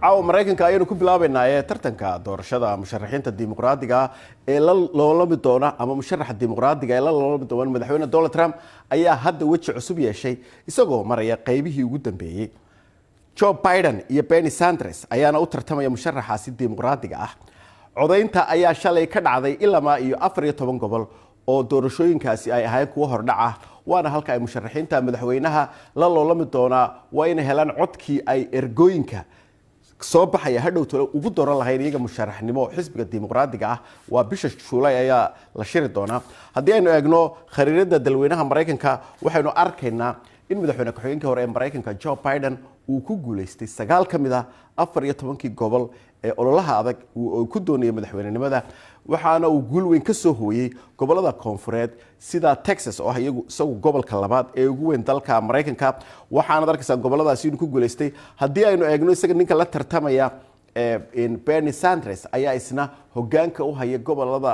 caawa Mareykanka ayaynu ku bilaabaynaa tartanka doorashada musharaxiinta dimuqraadiga ee la loolami doona ama musharaxa dimuqraadiga ee la loolami doona madaxweyne Donald Trump ayaa hadda waji cusub yeeshay isagoo maraya qaybihii ugu dambeeyay. Joe Biden iyo Bernie Sanders ayaana u tartamaya musharaxaasi dimuqraadiga ah. Codaynta ayaa shalay ka dhacday ilaa iyo 14 gobol oo doorashooyinkaasi ay ahayn kuwa hordhaca waana halka ay musharaxiinta madaxweynaha la loolami doona waa inay helaan codkii ay ergooyinka soo baxaya hadhowtalo ugu dooran lahayn iyaga musharaxnimo xisbiga dimuqraadiga ah waa bisha July ayaa la shiri doona. Haddii aynu eegno khariirada dalweynaha Mareykanka waxaynu arkaynaa in madaxweyne ku-xigeenka hore ee Mareykanka Joe Biden uu ku guuleystay 9 kamid ah 14 gobol ee ololaha adag uu ku doonayay madaxweynenimada waxaana uu guul weyn ka soo hooyay gobolada koonfureed sida Texas oo isagu gobolka labaad ee ugu weyn dalka Mareykanka waxaana arkaysaa goboladaasi inuu ku guuleystay. Haddii aynu eegno isaga ninka la tartamaya Bernie Sanders ayaa isna hoggaanka u haya gobolada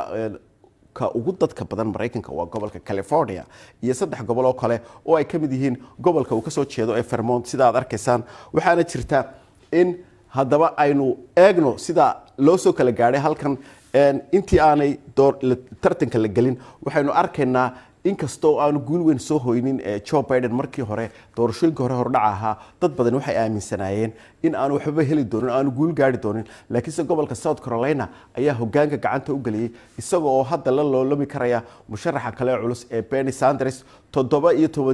ka ugu dadka badan Mareykanka waa gobolka California iyo 3 gobol oo kale oo ay kamid yihiin gobolka uu ka soo jeedo ee Vermont sida aad arkaysaan waxaana jirta in haddaba aynu eegno sida loo soo kala gaaray halkan intii aanay tartanka la gelin waxaynu arkaynaa inkastoo aanu guul weyn soo hooynin Joe Biden markii hore doorashooyinka hore hordhaca ahaa dad badan waxay aaminsanaayeen in aanu waxba heli doonin aanu guul gaari doonin laakiinse gobolka South Carolina ayaa hoggaanka gacanta u galiyay isagoo oo hadda la loolami karaya musharaxa kale culus ee Bernie Sanders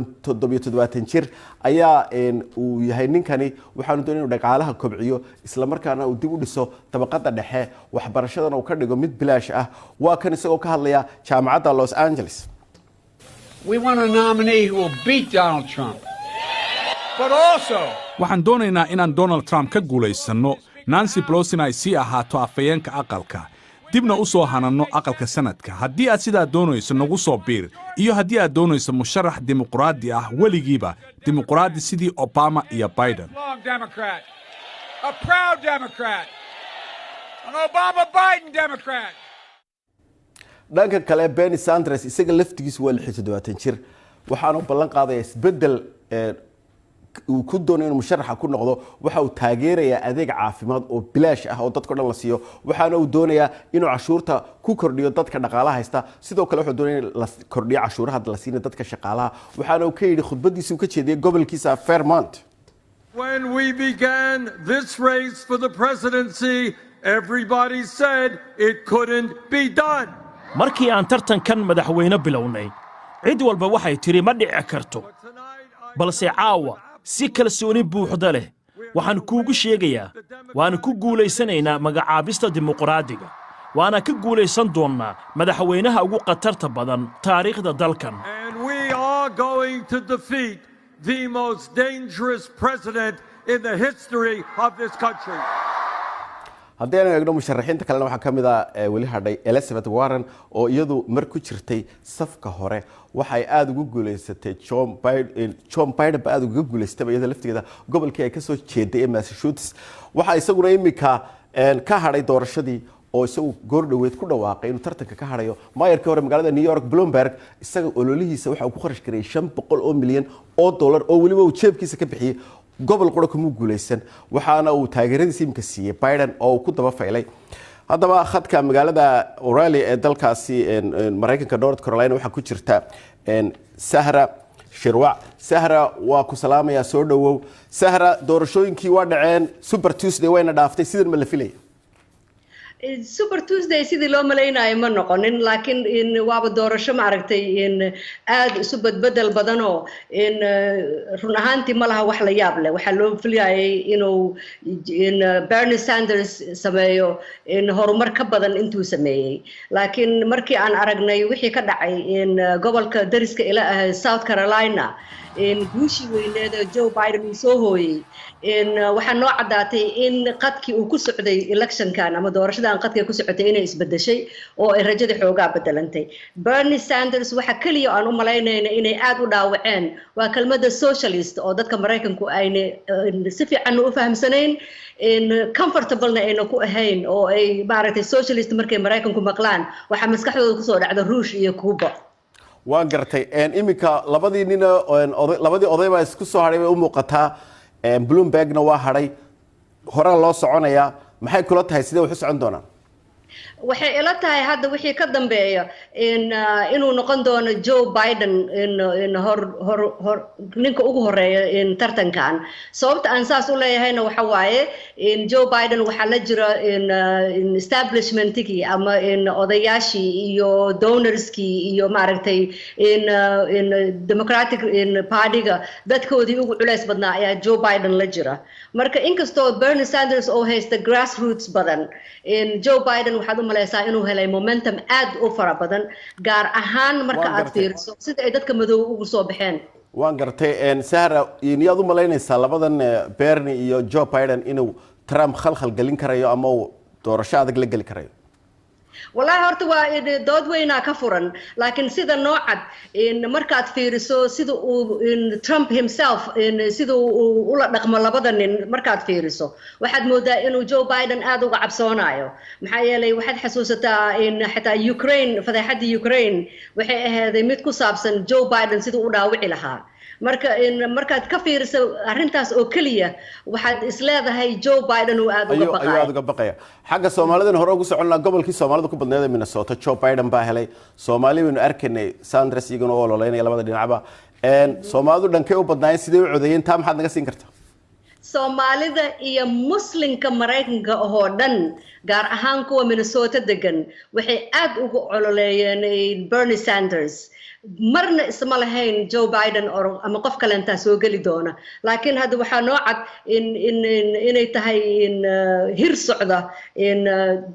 77 jir ayaa uu yahay ninkani waxaanu doonay inuu dhaqaalaha kobciyo isla markaana uu dib u dhiso tabaqada dhexe waxbarashadana uu ka dhigo mid bilaash ah waa kan isagoo ka hadlaya jaamacadda Los Angeles. We want a nominee who will beat Donald Trump. But also, waxaan doonaynaa inaan Donald Trump ka guulaysanno Nancy Pelosi ay sii ahaato afayeenka aqalka dibna u soo hanano aqalka sanadka haddii aad sidaa doonayso nagu soo biir iyo haddii aad doonayso musharax dimuqraadi ah weligiiba dimuqraadi sidii Obama iyo Biden. A proud Democrat. An Obama-Biden Democrat. dhanka kale Bernie Sanders isaga laftigiisu waa 67 jir waxaanu ballan qaaday isbedel uu ku doonayo inuu musharaxa ku noqdo waxa uu taageerayaa adeeg caafimaad oo bilaash ah oo dadka dhan la siiyo waxaana uu doonayaa inuu cashuurta ku kordhiyo dadka dhaqaalaha haysta sidoo kale wuxuu doonayaa la kordhiyo cashuuraha la siina dadka shaqaalaha waxaana uu ka yiri khudbadiisa uu ka jeediyay gobolkiisa Vermont. When we began this race for the presidency everybody said it couldn't be done. markii aan tartankan madaxweyne bilownay cid walba waxay tiri ma dhici karto balse caawa si kalsooni buuxda leh waxaan kuugu sheegayaa waan ku guulaysanaynaa magacaabista dimuqraadiga waana ka guulaysan doonnaa madaxweynaha ugu qatarta badan taariikhda dalkan. And we are going to defeat the most dangerous president in the history of this country. haddii aynu eegno musharaxiinta kalena waxaa ka mid ah weli hadhay Elizabeth Warren oo iyadu mar ku jirtay safka hore waxay aad ugu guuleysatay Joe Biden ba aad ugu guuleystay iyada laftigeeda gobolkii ay ka soo jeeday ee Massachusetts waxa isaguna imika ka hadhay doorashadii oo isagu goor dhaweed ku dhawaaqay inuu tartanka ka hadayo maayarkii hore magaalada New York Bloomberg isaga ololihiisa waxa uu ku kharash gareeyay $500 milyan oo waliba uu jeebkiisa ka bixiyay gobol qoro kuma guuleysan waxaana uu taageeradiisa imka siiyay Biden oo uu ku daba faylay. haddaba khadka magaalada Raleigh ee dalkaasi Mareykanka North Carolina waxa ku jirta Sahra Shirwac. Sahra waa ku salaamaya soo dhawow. Sahra doorashooyinkii waa dhaceen Super Tuesday wayna dhaaftay sidii ma la filay. Super Tuesday sidii loo maleynaayo ma noqonin laakiin in waaba doorasho ma aragtay in aad isu badbedel badan oo in run ahaantii ma laha wax la yaab leh waxa loo filayay inuu in Bernie Sanders sameeyo in horumar ka badan intuu sameeyay laakiin markii aan aragnay wixii ka dhacay in gobolka dariska ila South Carolina in guushii weyneed Joe Biden uu soo hooyay in waxa noo cadaatay in qadkii uu ku socday electionkan ama doorashadan qadkii ku socotay inay isbedeshay oo ay rajada xoogaa bedelantay. Bernie Sanders waxa kaliya aan u malaynayna inay aad u dhaawaceen waa kelmadda socialist oo dadka Mareykanku ayna si fiican u fahamsanayn in comfortable ayna ku ahayn oo ay maaragtay socialist markay Mareykanku maqlaan waxa maskaxdooda ku soo dhacda Ruush iyo Cuba. waan gartay imika labadii oday baa isku soo haray u muuqataa Bloombergna waa haray horaan loo soconayaa maxay kula tahay sidee wax u socon doonaan waxay ila tahay hadda wixii ka dambeeya inuu noqon doono Joe Biden ninka ugu horeeya tartankan sababta aan saas u leeyahayna waxa waaye Joe Biden waxa la jira establishmentkii ama odayaashii iyo donorskii iyo maaragtay Democratic Party-ga dadkoodii ugu culays badnaa ayaa Joe Biden la jira marka inkastoo Bernie Sanders oo haysta grassroots badan Joe Biden waxaad u malaysaa inuu helay momentum aad u fara badan gaar ahaan marka aad fiiriso sida ay dadka madow ugu soo baxeen waan gartay Sahra iniyaad u malaynaysaa labadan Bernie iyo Joe Biden inuu Trump khalkhal galin karayo ama doorasho adag la gali karayo والله horta waa dood weynaa ka furan laakiin sida noocad markaad fiiriso sida uu Trump himself sida uu ula dhaqmo labada nin markaad fiiriso waxaad moodaa inuu Joe Biden aad uga cabsoonayo maxaa yeelay waxaad xasuusataa xitaa Ukraine fadeexadii Ukraine waxay ahayd mid ku saabsan Joe Biden sida uu dhaawici lahaa markaad ka fiiriso arrintaas oo kaliya waxaad isleedahay Joe Biden uu aad uga baqayo xagga Soomaalida hore ugu soconaa gobolkii Soomaalida ku badneed Minnesota Joe Biden baa helay Soomaaliya inuu arkanay Sanders iyaguna oo ololeynaya labada dhinacba Soomaalidu dhankay u badnaayeen sidee u codeeyeen taa maxaad naga siin kartaa Soomaalida iyo Muslimka Mareykanka oo dhan gaar ahaan kuwa Minnesota degan waxay aad ugu ololeeyeen Bernie Sanders marna isma lahayn Joe Biden ama qof kale inta soo gali doona laakiin hadda waxa noo cad inay tahay hir socda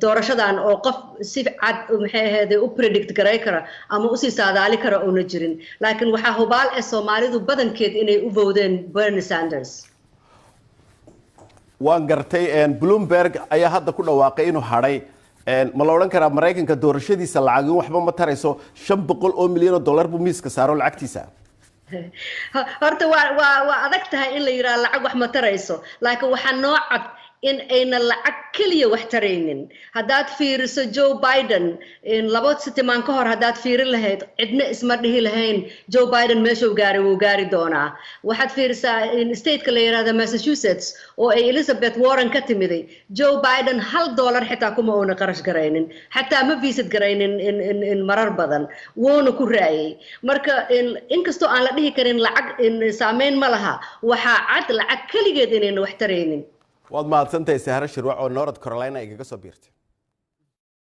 doorashadan oo qof si cad maxay ahayd u predict garay kara ama u sii saadaali kara oo na jirin laakiin waxa hubaal ah Soomaalidu badankeed inay u voodeen Bernie Sanders waan gartay Bloomberg ayaa hadda ku dhawaaqay inuu haray ma la oran karaa Mareykanka doorashadiisa lacag waxba ma tarayso 500 milyan oo dollar buu miiska saaro lacagtiisa horta waa adag tahay in la yiraahdo lacag wax ma tarayso laakiin waxa noo cad in ayna lacag kaliya wax taraynin haddaad fiiriso Joe Biden labo sitimaan ka hor haddaad fiirin lahayd cidna isma dhihi lahayn Joe Biden meesha uu gaari doonaa waxaad fiirisaa state-ka la yiraahdo Massachusetts oo ay Elizabeth Warren ka timiday Joe Biden $1 xitaa kuma oona qarash garaynin xataa ma visit garaynin in marar badan woona ku raayay marka inkastoo aan la dhihi karin lacag saameyn ma laha waxa cad lacag kaligeed inayna wax taraynin waad mahadsantahay Sahra Shirwac oo North Carolina igaga soo biirtay